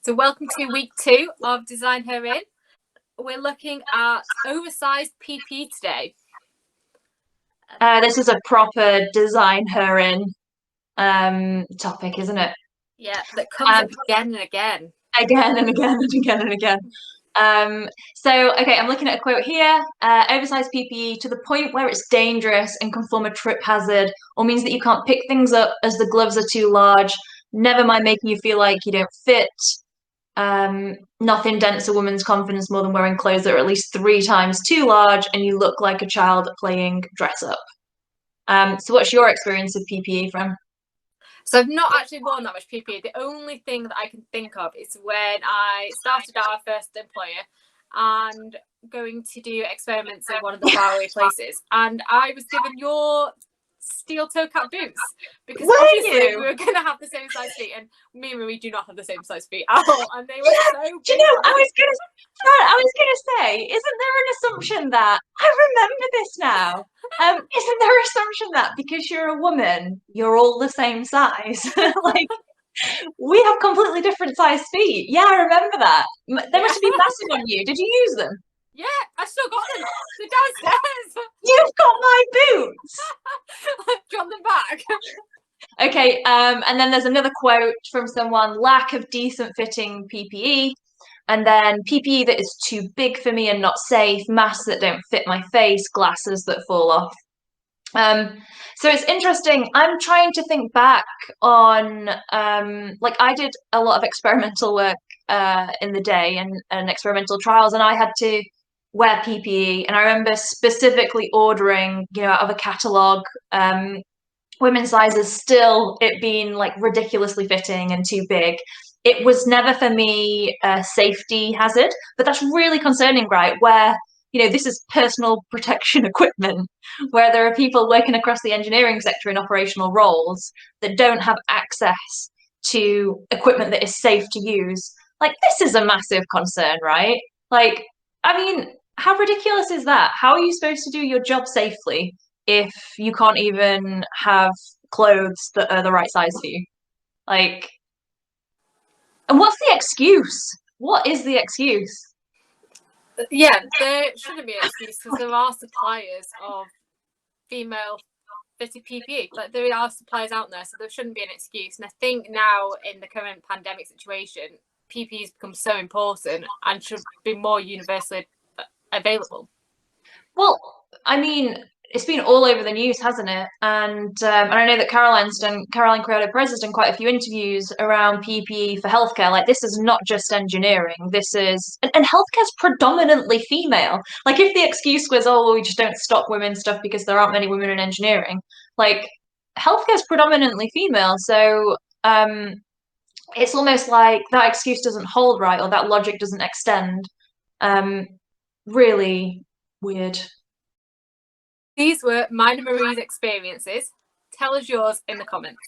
So welcome to week 2 of Design Her In. We're looking at oversized PP today. This is a proper Design Her In topic, isn't it? Yeah, that comes up again and again. Again and again and again and again. Okay, I'm looking at a quote here. Oversized PPE to the point where it's dangerous and can form a trip hazard, or means that you can't pick things up as the gloves are too large. Never mind making you feel like you don't fit. Nothing dents a woman's confidence more than wearing clothes that are at least 3 times too large and you look like a child playing dress up. So what's your experience of PPE from? So I've not actually worn that much PPE. The only thing that I can think of is when I started at our first employer and going to do experiments in one of the faraway places. And I was given your steel toe cap boots because obviously we were going to have the same size feet, and me and Marie do not have the same size feet at all, and they were so big. Do you know, I was gonna say, isn't there an assumption that I remember this now? Isn't there an assumption that because you're a woman, you're all the same size? Like, we have completely different size feet. Yeah, I remember that. They must have been massive on you. Did you use them? Yeah, I still got them. They're downstairs. You've got my boots. Do you want them back? Okay, and then there's another quote from someone: lack of decent fitting PPE, and then PPE that is too big for me and not safe, masks that don't fit my face, glasses that fall off. So it's interesting. I'm trying to think back on, like I did a lot of experimental work in the day and experimental trials, and I had to wear PPE. And I remember specifically ordering, out of a catalogue, women's sizes, still it being like ridiculously fitting and too big. It was never for me a safety hazard, but that's really concerning, right? Where this is personal protection equipment, where there are people working across the engineering sector in operational roles that don't have access to equipment that is safe to use. Like, this is a massive concern, right? Like, I mean, how ridiculous is that? How are you supposed to do your job safely if you can't even have clothes that are the right size for you? Like, and what's the excuse? What is the excuse? Yeah, there shouldn't be an excuse because there are suppliers of female fitted PPE. Like, there are suppliers out there, so there shouldn't be an excuse. And I think now in the current pandemic situation, PPE has become so important and should be more universally available. Well, I mean, it's been all over the news, hasn't it? And I know that Caroline Criado Perez has done quite a few interviews around PPE for healthcare. Like, this is not just engineering. This is and healthcare's predominantly female. Like, if the excuse was, oh, well, we just don't stock women's stuff because there aren't many women in engineering, like, healthcare's predominantly female. So it's almost like that excuse doesn't hold, right, or that logic doesn't extend. Really weird. These were mine and Marie's experiences. Tell us yours in the comments.